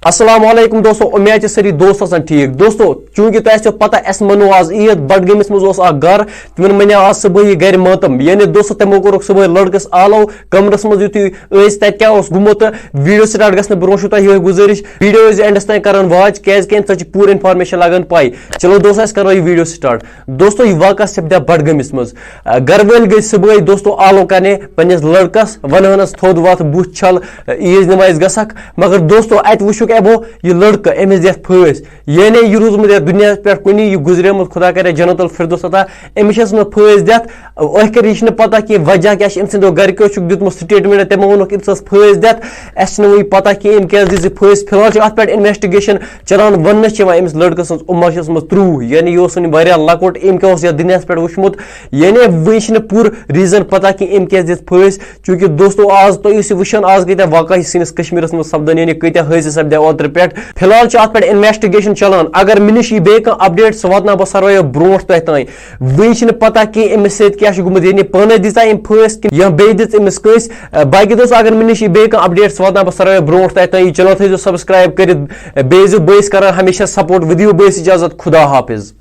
अस्सलाम वालेकुम दोस्तों, उम्मीद सारी दोस्त आसान ठीक। दोस्तों चूंकि तुम पता अस मनो आज ईद बडगमिस मज घर तिमन मन आज सुबह गर मातम यानी दोस्तों तमो कोर सुबह लड़कस आलो कमरस मज युत क्या गुमत वीडियो स्टार्ट गस ब्रो तुम गुजारिश वीडियो एंडस तक कर वाच क्या पूर इन्फॉर्मेशन लगन पाई। चलो दोस्तों अस करो वीडियो स्टार्ट। दोस्तों यह वाक़ सपदा बडगमिस मज घर वाल गई सुबह दोस्तों आलो करने पन्निस लड़कस वनस थोद वत बुथ छल ईज नमाज गसक मगर दोस्तों अत वुक एबो यह लड़का अमिस दियत फस यानी यह रूदमुत दुनिया पे कुन यह गुजरेमुत खुदा करे जन्नतुल फिरदौस अता अमिस फस दियत आखिर यह पता कि वजह क्या अम गरको दितमुत स्टेटमेंट तमो वोनुक अमिस फस दियत अस वह पता कि अम क्या दिज फस। फिलहाल अत पे इन्वेस्टिगेशन चलान वन अमिस लड़कस सज उमर 30 यानी यह वारिया लकोट अम क्या दुनिया पे वुचमुत यानी वह पूर रीजन पता कि अम क्या दित फस। चूंकि दोस्तों आज तुम वुचान आज कत वाक़ सैनिस कश्मीरस मज सपदन यानी कत हादसे सपदे ओतर पे। फिलहाल अत पे इन्वेस्टिगेशन चलान अगर मे नश बे अपडेट सह वात बह सरव ब्रो तह वह पता कि अमिस क्या गुमुत यानी पाने दिता अम फस या बे दिस अमिस कस बाकी दोस्तों अगर मे नश बे अपडेट सह वात बह सरव ब्रो तह चलो थो सब्सक्राइब कर बेस कर हमेशा सपोर्ट विद यू बेस इजाजत खुदा हाफिज।